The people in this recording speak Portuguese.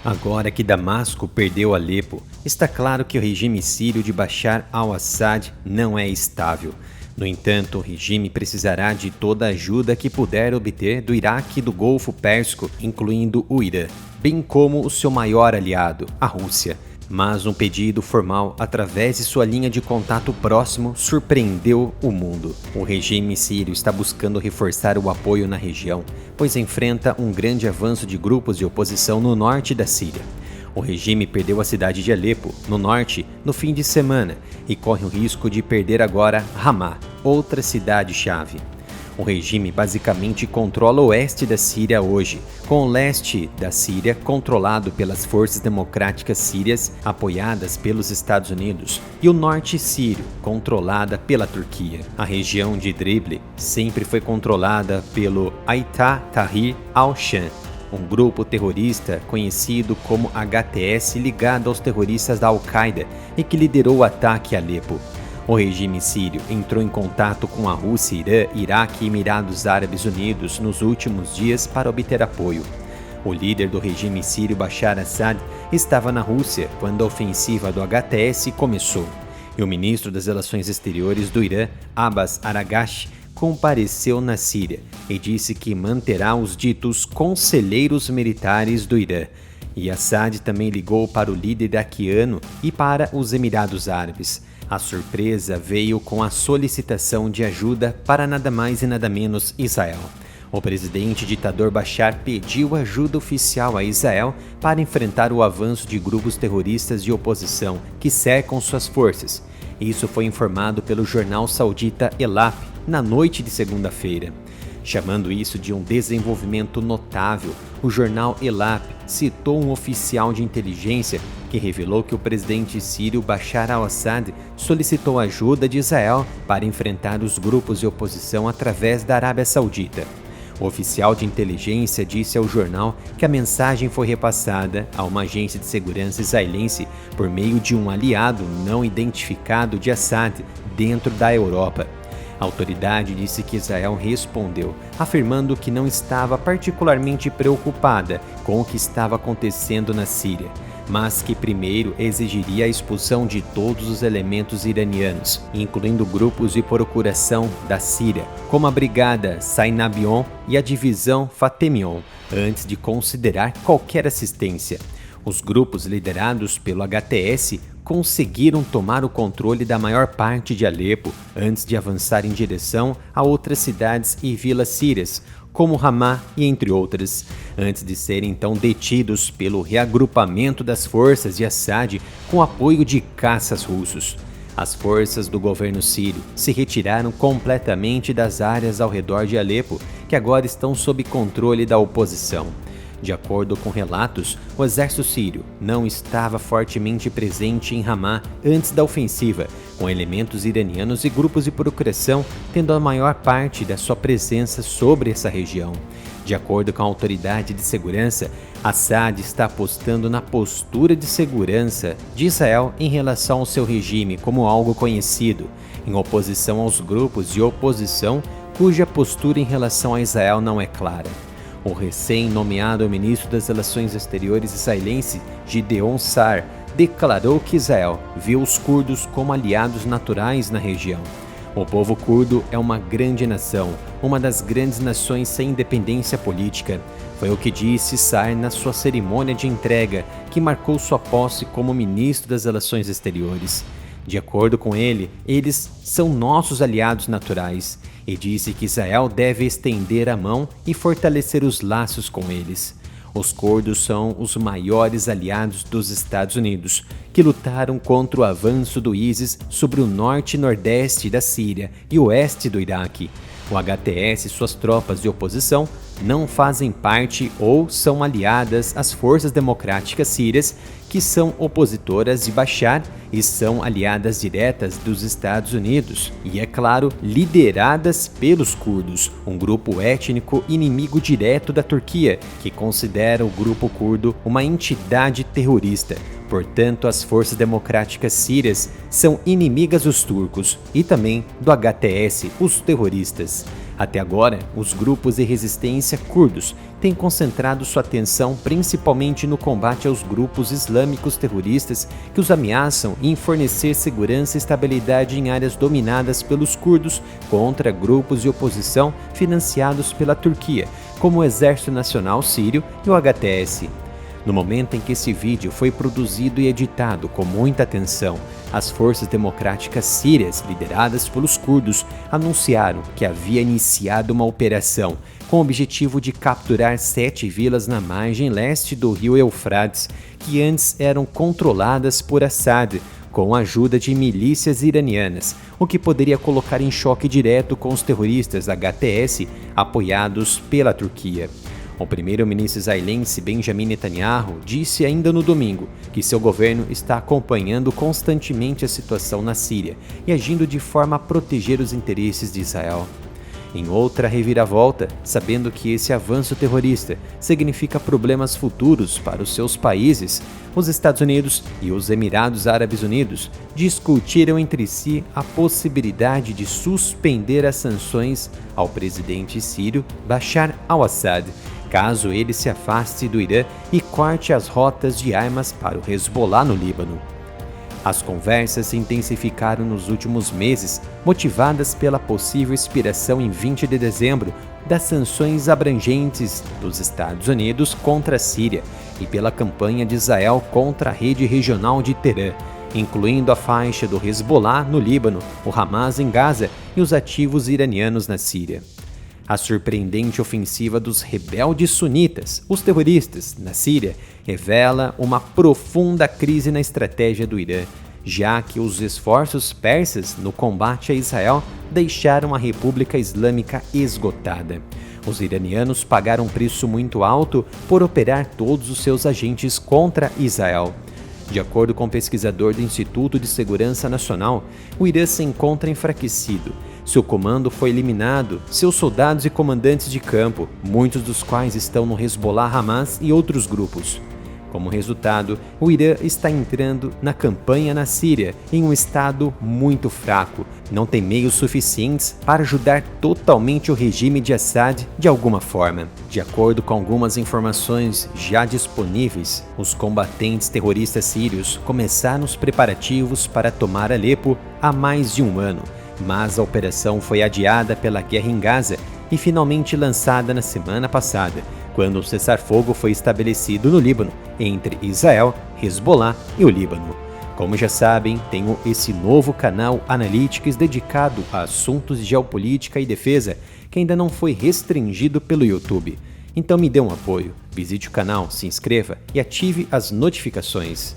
Agora que Damasco perdeu Alepo, está claro que o regime sírio de Bashar al-Assad não é estável. No entanto, o regime precisará de toda a ajuda que puder obter do Iraque e do Golfo Pérsico, incluindo o Irã, bem como o seu maior aliado, a Rússia. Mas um pedido formal através de sua linha de contato próximo surpreendeu o mundo. O regime sírio está buscando reforçar o apoio na região, pois enfrenta um grande avanço de grupos de oposição no norte da Síria. O regime perdeu a cidade de Alepo, no norte, no fim de semana, e corre o risco de perder agora Ramá, outra cidade-chave. O regime basicamente controla o oeste da Síria hoje, com o leste da Síria controlado pelas forças democráticas sírias apoiadas pelos Estados Unidos e o norte sírio controlada pela Turquia. A região de Idlib sempre foi controlada pelo Hayat Tahrir al-Sham, um grupo terrorista conhecido como HTS ligado aos terroristas da Al-Qaeda e que liderou o ataque a Alepo. O regime sírio entrou em contato com a Rússia, Irã, Iraque e Emirados Árabes Unidos nos últimos dias para obter apoio. O líder do regime sírio, Bashar al-Assad, estava na Rússia quando a ofensiva do HTS começou, e o ministro das Relações Exteriores do Irã, Abbas Araghchi, compareceu na Síria e disse que manterá os ditos conselheiros militares do Irã. E Assad também ligou para o líder iraquiano e para os Emirados Árabes. A surpresa veio com a solicitação de ajuda para nada mais e nada menos Israel. O presidente ditador Bashar pediu ajuda oficial a Israel para enfrentar o avanço de grupos terroristas de oposição que cercam suas forças. Isso foi informado pelo jornal saudita Elap na noite de segunda-feira. Chamando isso de um desenvolvimento notável, o jornal Elap citou um oficial de inteligência que revelou que o presidente sírio Bashar al-Assad solicitou ajuda de Israel para enfrentar os grupos de oposição através da Arábia Saudita. O oficial de inteligência disse ao jornal que a mensagem foi repassada a uma agência de segurança israelense por meio de um aliado não identificado de Assad dentro da Europa. A autoridade disse que Israel respondeu, afirmando que não estava particularmente preocupada com o que estava acontecendo na Síria, mas que primeiro exigiria a expulsão de todos os elementos iranianos, incluindo grupos de procuração da Síria, como a Brigada Sainabion e a Divisão Fatemion, antes de considerar qualquer assistência. Os grupos liderados pelo HTS conseguiram tomar o controle da maior parte de Alepo antes de avançar em direção a outras cidades e vilas sírias, como Ramá e entre outras, antes de serem então detidos pelo reagrupamento das forças de Assad com apoio de caças russos. As forças do governo sírio se retiraram completamente das áreas ao redor de Alepo, que agora estão sob controle da oposição. De acordo com relatos, o exército sírio não estava fortemente presente em Ramá antes da ofensiva, com elementos iranianos e grupos de procuração tendo a maior parte da sua presença sobre essa região. De acordo com a autoridade de segurança, Assad está apostando na postura de segurança de Israel em relação ao seu regime como algo conhecido, em oposição aos grupos de oposição cuja postura em relação a Israel não é clara. O recém-nomeado ministro das Relações Exteriores israelense, Gideon Sa'ar, declarou que Israel vê os curdos como aliados naturais na região. O povo curdo é uma grande nação, uma das grandes nações sem independência política. Foi o que disse Sa'ar na sua cerimônia de entrega, que marcou sua posse como ministro das Relações Exteriores. De acordo com ele, eles são nossos aliados naturais, e disse que Israel deve estender a mão e fortalecer os laços com eles. Os curdos são os maiores aliados dos Estados Unidos, que lutaram contra o avanço do ISIS sobre o norte e nordeste da Síria e oeste do Iraque. O HTS e suas tropas de oposição não fazem parte ou são aliadas às forças democráticas sírias, que são opositoras de Bashar e são aliadas diretas dos Estados Unidos e, é claro, lideradas pelos curdos, um grupo étnico inimigo direto da Turquia, que considera o grupo curdo uma entidade terrorista. Portanto, as forças democráticas sírias são inimigas dos turcos e também do HTS, os terroristas. Até agora, os grupos de resistência curdos tem concentrado sua atenção principalmente no combate aos grupos islâmicos terroristas que os ameaçam em fornecer segurança e estabilidade em áreas dominadas pelos curdos contra grupos de oposição financiados pela Turquia, como o Exército Nacional Sírio e o HTS. No momento em que esse vídeo foi produzido e editado com muita atenção, as forças democráticas sírias, lideradas pelos curdos, anunciaram que havia iniciado uma operação com o objetivo de capturar 7 vilas na margem leste do rio Eufrates, que antes eram controladas por Assad, com a ajuda de milícias iranianas, o que poderia colocar em choque direto com os terroristas HTS apoiados pela Turquia. O primeiro-ministro israelense Benjamin Netanyahu disse ainda no domingo que seu governo está acompanhando constantemente a situação na Síria e agindo de forma a proteger os interesses de Israel. Em outra reviravolta, sabendo que esse avanço terrorista significa problemas futuros para os seus países, os Estados Unidos e os Emirados Árabes Unidos discutiram entre si a possibilidade de suspender as sanções ao presidente sírio Bashar al-Assad, caso ele se afaste do Irã e corte as rotas de armas para o Hezbollah no Líbano. As conversas se intensificaram nos últimos meses, motivadas pela possível expiração em 20 de dezembro das sanções abrangentes dos Estados Unidos contra a Síria e pela campanha de Israel contra a rede regional de Teherã, incluindo a faixa do Hezbollah no Líbano, o Hamas em Gaza e os ativos iranianos na Síria. A surpreendente ofensiva dos rebeldes sunitas, os terroristas, na Síria, revela uma profunda crise na estratégia do Irã, já que os esforços persas no combate a Israel deixaram a República Islâmica esgotada. Os iranianos pagaram um preço muito alto por operar todos os seus agentes contra Israel. De acordo com o pesquisador do Instituto de Segurança Nacional, o Irã se encontra enfraquecido. Seu comando foi eliminado, seus soldados e comandantes de campo, muitos dos quais estão no Hezbollah, Hamas e outros grupos. Como resultado, o Irã está entrando na campanha na Síria em um estado muito fraco, não tem meios suficientes para ajudar totalmente o regime de Assad de alguma forma. De acordo com algumas informações já disponíveis, os combatentes terroristas sírios começaram os preparativos para tomar Alepo há mais de um ano, mas a operação foi adiada pela guerra em Gaza e finalmente lançada na semana passada, quando o cessar-fogo foi estabelecido no Líbano entre Israel, Hezbollah e o Líbano. Como já sabem, tenho esse novo canal Analytics dedicado a assuntos de geopolítica e defesa que ainda não foi restringido pelo YouTube. Então me dê um apoio, visite o canal, se inscreva e ative as notificações.